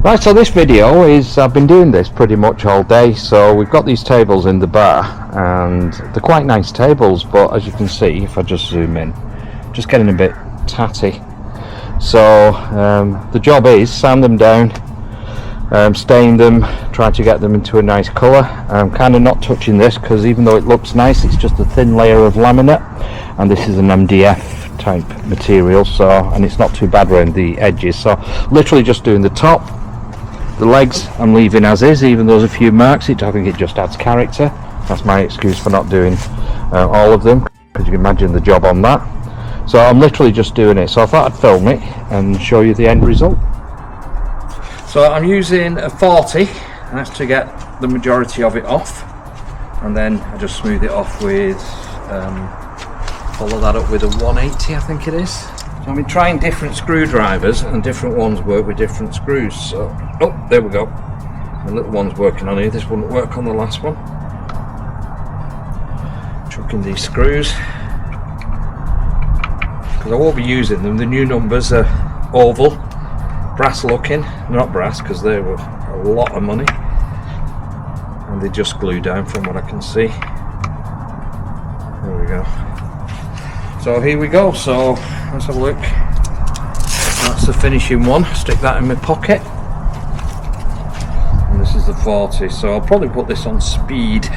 Right, so this video is, I've been doing this pretty much all day. So we've got these tables in the bar and they're quite nice tables, but as you can see, if I just zoom in, just getting a bit tatty. So the job is sand them down, stain them, try to get them into a nice colour. I'm kind of not touching this because even though it looks nice, it's just a thin layer of laminate, and this is an MDF type material, so, and it's not too bad around the edges. So literally just doing the top. The legs I'm leaving as is, even though there's a few marks. I think it just adds character. That's my excuse for not doing all of them, because you can imagine the job on that. So I'm literally just doing it. So I thought I'd film it and show you the end result. So I'm using a 40, and that's to get the majority of it off, and then I just smooth it off with follow that up with a 180, I think it is. So I've been trying different screwdrivers, and different ones work with different screws. So, oh, there we go. The little one's working on here. This wouldn't work on the last one. Chucking these screws, because I won't be using them. The new numbers are oval, brass looking. Not brass, because they were a lot of money, and they just glue down from what I can see. There we go. So here we go. So let's have a look. That's the finishing one. Stick that in my pocket. And this is the 40. So I'll probably put this on speed,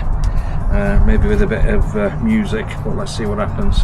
maybe with a bit of music, but let's see what happens.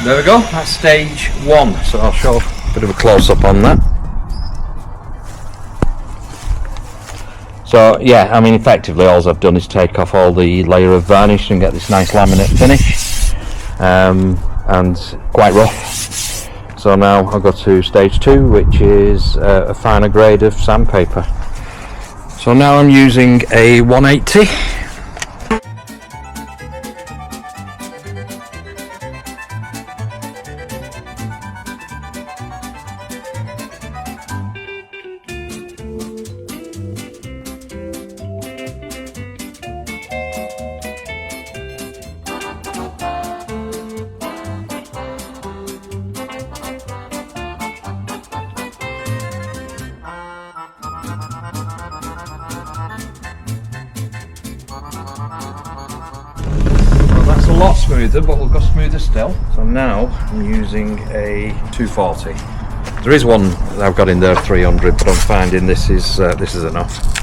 There we go, that's stage one. So I'll show a bit of a close-up on that. So yeah, I mean effectively all I've done is take off all the layer of varnish and get this nice laminate finish, and quite rough. So now I'll go to stage two, which is a finer grade of sandpaper. So now I'm using a 180. A lot smoother, but we'll go smoother still. So now I'm using a 240. There is one that I've got in there 300, but I'm finding this is enough.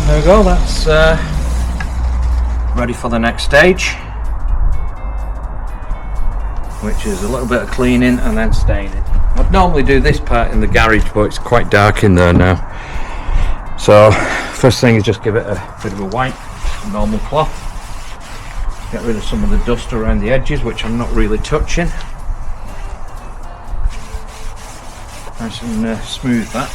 There we go, that's ready for the next stage, which is a little bit of cleaning and then staining. I'd normally do this part in the garage, but it's quite dark in there now. So first thing is just give it a bit of a wipe normal cloth. Get rid of some of the dust around the edges, which I'm not really touching. Nice and smooth that.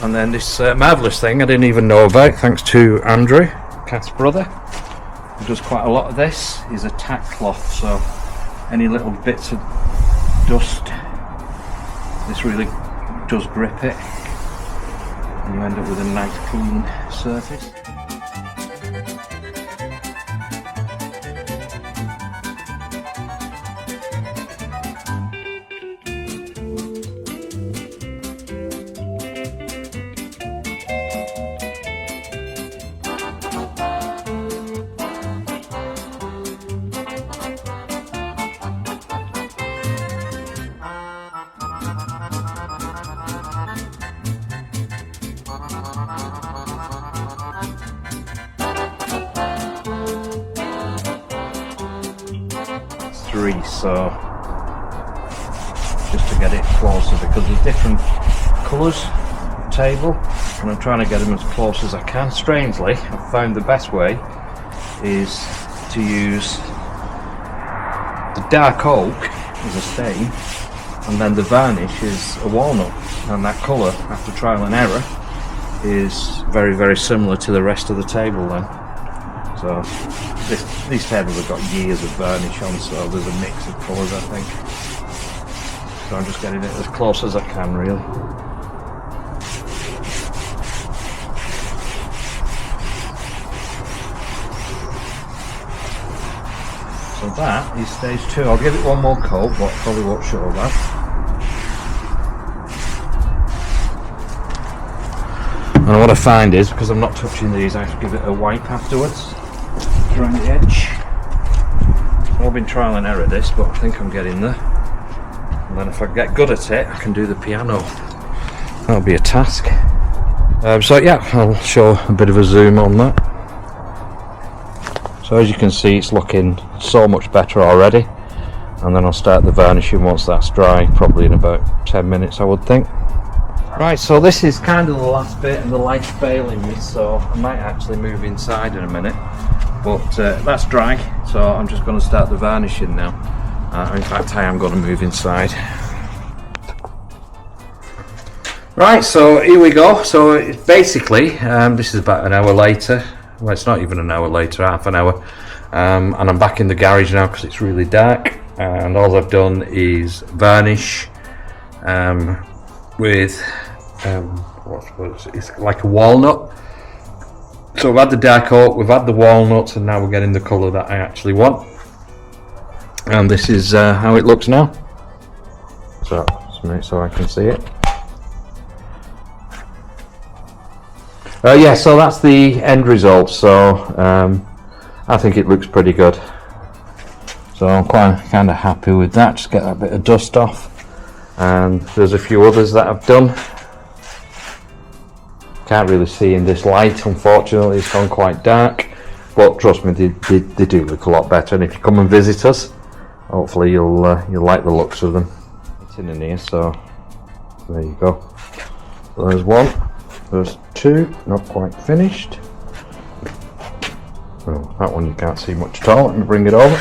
And then this marvellous thing I didn't even know about, thanks to Andrew, Kath's brother, who does quite a lot of this, is a tack cloth. So any little bits of dust, this really does grip it, and you end up with a nice clean surface. So just to get it closer, because there's different colours table, and I'm trying to get them as close as I can. Strangely, I've found the best way is to use the dark oak as a stain, and then the varnish is a walnut, and that colour, after trial and error, is very, very similar to the rest of the table then. So these tables have got years of varnish on, so there's a mix of colours, I think. So I'm just getting it as close as I can, really. So that is stage 2. I'll give it one more coat, but probably won't show that. And what I find is, because I'm not touching these, I have to give it a wipe afterwards around the edge. So I've been trial and error this, but I think I'm getting there. And then if I get good at it, I can do the piano. That'll be a task. So yeah, I'll show a bit of a zoom on that. So as you can see, it's looking so much better already. And then I'll start the varnishing once that's dry, probably in about 10 minutes I would think. Right, so this is kind of the last bit, and the light's failing me, so I might actually move inside in a minute. But that's dry, so I'm just going to start the varnishing now. In fact, I am going to move inside. Right, so here we go. So it's basically, this is about an hour later. Well, it's not even an hour later, half an hour. And I'm back in the garage now because it's really dark. And all I've done is varnish with it's like a walnut. So we've had the dark oak, we've had the walnuts, and now we're getting the colour that I actually want. And this is how it looks now. So I can see it. Yeah, so that's the end result. So I think it looks pretty good. So I'm kind of happy with that. Just get that bit of dust off. And there's a few others that I've done. Can't really see in this light, unfortunately. It's gone quite dark, but trust me, they do look a lot better. And if you come and visit us, hopefully you'll like the looks of them. It's in here, so there you go. So there's one, there's two, not quite finished. Well, that one you can't see much at all. Let me bring it over.